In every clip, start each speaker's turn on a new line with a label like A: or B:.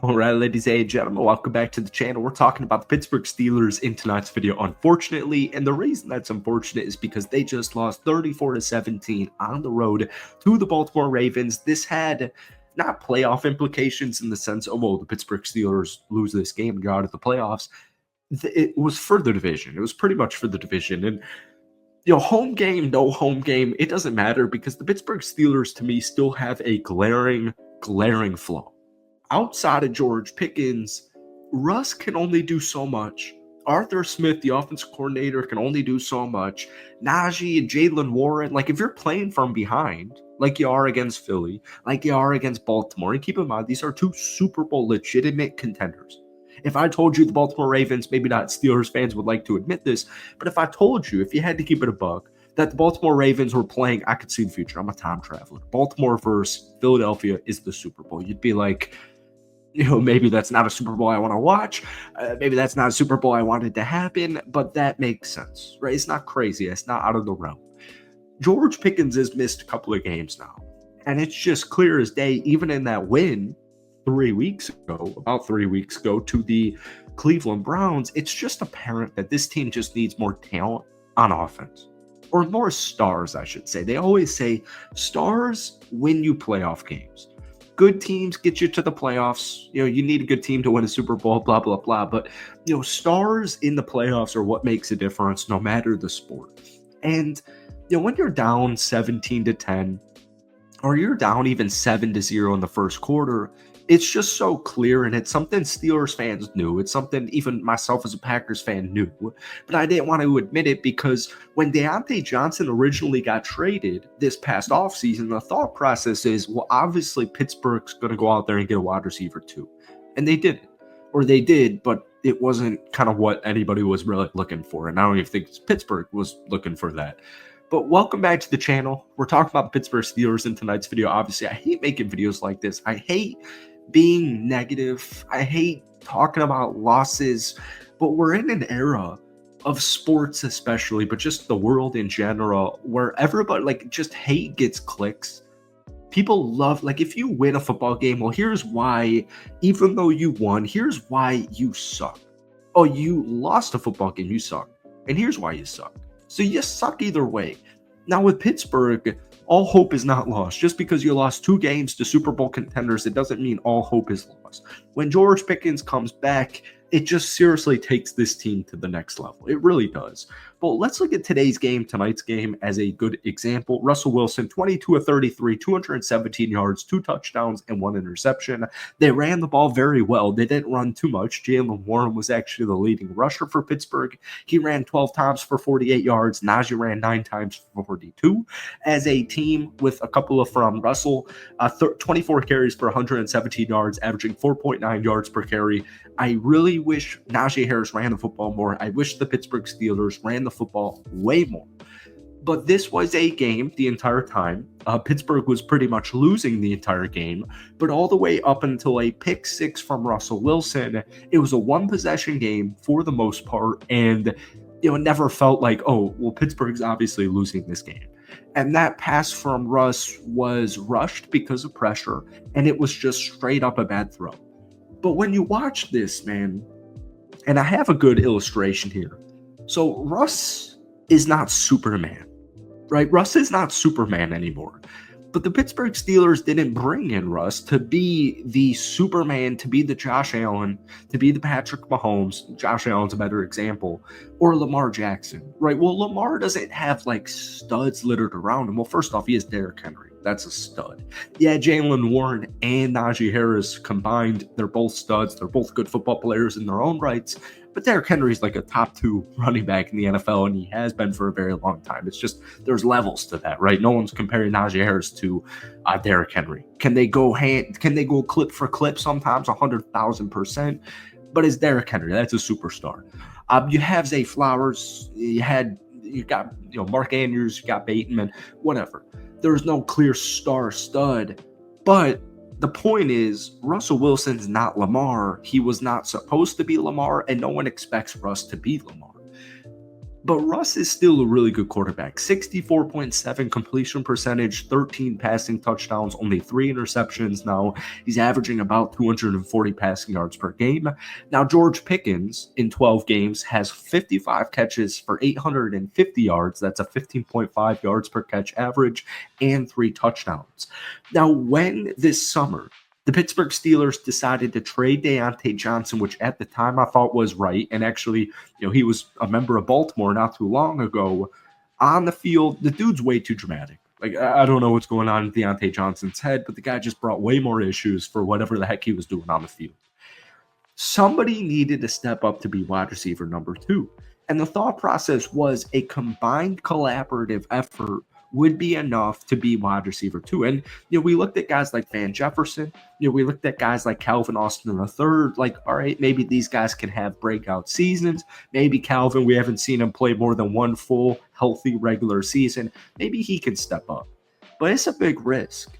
A: All right, ladies and gentlemen, welcome back to the channel. We're talking about the Pittsburgh Steelers in tonight's video, unfortunately. And the reason that's unfortunate is because they just lost 34-17 on the road to the Baltimore Ravens. This had not playoff implications in the sense of, oh, the Pittsburgh Steelers lose this game and go out of the playoffs. It was for the division. It was pretty much for the division. And home game, no home game, it doesn't matter because the Pittsburgh Steelers, to me, still have a glaring flaw. Outside of George Pickens, Russ can only do so much. Arthur Smith, the offensive coordinator, can only do so much. Najee and Jalen Warren, if you're playing from behind, like you are against Philly, like you are against Baltimore, and keep in mind, these are two Super Bowl legitimate contenders. If I told you the Baltimore Ravens, maybe not Steelers fans would like to admit this, but if I told you, if you had to keep it a buck, that the Baltimore Ravens were playing, I could see the future. I'm a time traveler. Baltimore versus Philadelphia is the Super Bowl. You'd be like, maybe that's not a Super Bowl I want to watch. Maybe that's not a Super Bowl I wanted to happen, but that makes sense, right? It's not crazy. It's not out of the realm. George Pickens has missed a couple of games now, and it's just clear as day, even in that win about 3 weeks ago to the Cleveland Browns, it's just apparent that this team just needs more talent on offense. Or more stars, I should say. They always say stars win you playoff games. Good teams get you to the playoffs. You need a good team to win a Super Bowl, blah, blah, blah. But, stars in the playoffs are what makes a difference no matter the sport. And, when you're down 17-10, or you're down even 7-0 in the first quarter, it's just so clear, and it's something Steelers fans knew. It's something even myself as a Packers fan knew, but I didn't want to admit it because when Deontay Johnson originally got traded this past offseason, the thought process is, well, obviously Pittsburgh's going to go out there and get a wide receiver too. And they didn't, or they did, but it wasn't kind of what anybody was really looking for. And I don't even think Pittsburgh was looking for that. But welcome back to the channel. We're talking about the Pittsburgh Steelers in tonight's video. Obviously, I hate making videos like this. I hate being negative. I hate talking about losses, but we're in an era of sports especially, but just the world in general, where everybody, just hate gets clicks. People love, if you win a football game, well, here's why, even though you won, here's why you suck. Oh, you lost a football game, you suck. And here's why you suck. So you suck either way. Now with Pittsburgh, all hope is not lost. Just because you lost 2 games to Super Bowl contenders, it doesn't mean all hope is lost. When George Pickens comes back, it just seriously takes this team to the next level. It really does. But let's look at tonight's game, as a good example. Russell Wilson, 22 of 33, 217 yards, 2 touchdowns, and 1 interception. They ran the ball very well. They didn't run too much. Jalen Warren was actually the leading rusher for Pittsburgh. He ran 12 times for 48 yards. Najee ran 9 times for 42. As a team with a couple of from Russell, 24 carries for 117 yards, averaging 4.9 yards per carry. I really wish Najee Harris ran the football more. I wish the Pittsburgh Steelers ran the football way more. But this was a game the entire time. Pittsburgh was pretty much losing the entire game, but all the way up until a pick 6 from Russell Wilson, it was a 1-possession game for the most part, and it never felt like, oh, well, Pittsburgh's obviously losing this game. And that pass from Russ was rushed because of pressure, and it was just straight up a bad throw. But when you watch this, man, and I have a good illustration here. So Russ is not Superman, right? Russ is not Superman anymore. But the Pittsburgh Steelers didn't bring in Russ to be the Superman, to be the Josh Allen, to be the Patrick Mahomes. Josh Allen's a better example. Or Lamar Jackson, right? Well, Lamar doesn't have studs littered around him. Well, first off, he has Derrick Henry. That's a stud. Yeah, Jalen Warren and Najee Harris combined, they're both studs. They're both good football players in their own rights. But Derrick Henry's a top 2 running back in the NFL, and he has been for a very long time. It's just there's levels to that, right? No one's comparing Najee Harris to Derrick Henry. Can they go clip for clip sometimes 100,000%? But it's Derrick Henry. That's a superstar. You have Zay Flowers. You got Mark Andrews. You got Bateman. Whatever. There's no clear star stud, but the point is, Russell Wilson's not Lamar. He was not supposed to be Lamar, and no one expects Russ to be Lamar. But Russ is still a really good quarterback. 64.7 completion percentage, 13 passing touchdowns, only 3 interceptions now. He's averaging about 240 passing yards per game. Now, George Pickens in 12 games has 55 catches for 850 yards. That's a 15.5 yards per catch average and 3 touchdowns. Now, when this summer the Pittsburgh Steelers decided to trade Deontay Johnson, which at the time I thought was right. And actually, he was a member of Baltimore not too long ago. On the field, the dude's way too dramatic. Like, I don't know what's going on in Deontay Johnson's head, but the guy just brought way more issues for whatever the heck he was doing on the field. Somebody needed to step up to be wide receiver number 2. And the thought process was a combined collaborative effort would be enough to be wide receiver 2. And, we looked at guys like Van Jefferson. We looked at guys like Calvin Austin III. Like, all right, maybe these guys can have breakout seasons. Maybe Calvin, we haven't seen him play more than one full, healthy, regular season. Maybe he can step up. But it's a big risk.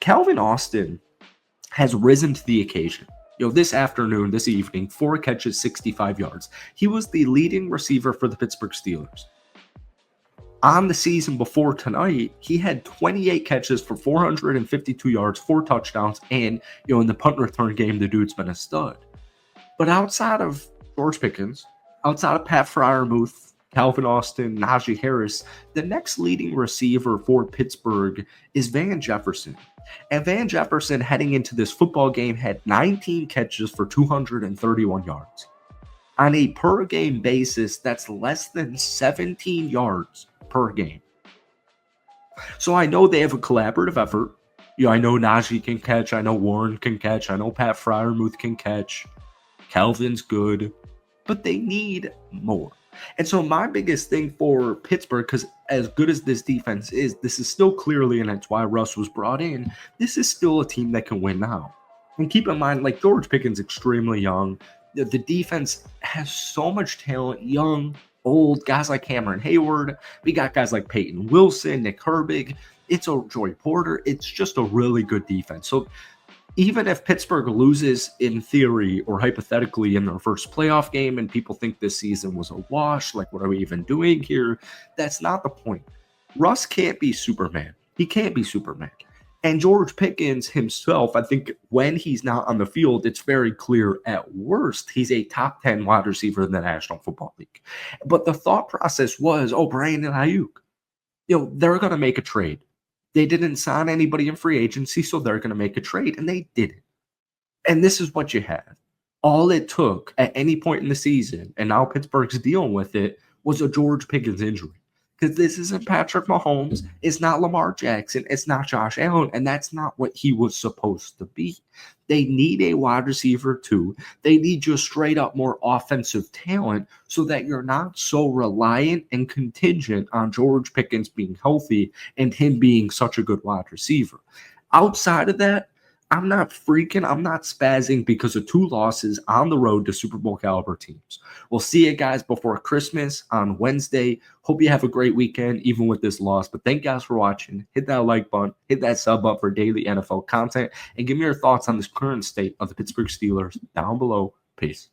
A: Calvin Austin has risen to the occasion. This afternoon, this evening, 4 catches, 65 yards. He was the leading receiver for the Pittsburgh Steelers. On the season before tonight, he had 28 catches for 452 yards, 4 touchdowns, and, in the punt return game, the dude's been a stud. But outside of George Pickens, outside of Pat Freiermuth, Calvin Austin, Najee Harris, the next leading receiver for Pittsburgh is Van Jefferson. And Van Jefferson, heading into this football game, had 19 catches for 231 yards. On a per-game basis, that's less than 17 yards per game. So I know they have a collaborative effort. I know Najee can catch. I know Warren can catch. I know Pat Freiermuth can catch. Calvin's good. But they need more. And so my biggest thing for Pittsburgh, because as good as this defense is, this is still clearly, and that's why Russ was brought in, this is still a team that can win now. And keep in mind, like, George Pickens extremely young. The defense has so much talent, young, old, guys like Cameron Hayward. We got guys like Peyton Wilson, Nick Herbig. It's a Joy Porter. It's just a really good defense. So even if Pittsburgh loses in theory or hypothetically in their first playoff game and people think this season was a wash, like, what are we even doing here? That's not the point. Russ can't be Superman. He can't be Superman. And George Pickens himself, I think when he's not on the field, it's very clear at worst, he's a top 10 wide receiver in the National Football League. But the thought process was, Brandon Ayuk, they're going to make a trade. They didn't sign anybody in free agency, so they're going to make a trade, and they didn't. And this is what you have. All it took at any point in the season, and now Pittsburgh's dealing with it, was a George Pickens injury. Because this isn't Patrick Mahomes, it's not Lamar Jackson, it's not Josh Allen, and that's not what he was supposed to be. They need a wide receiver too. They need just straight up more offensive talent so that you're not so reliant and contingent on George Pickens being healthy and him being such a good wide receiver. Outside of that, I'm not spazzing because of 2 losses on the road to Super Bowl caliber teams. We'll see you guys before Christmas on Wednesday. Hope you have a great weekend, even with this loss. But thank you guys for watching. Hit that like button, hit that sub button for daily NFL content, and give me your thoughts on this current state of the Pittsburgh Steelers down below. Peace.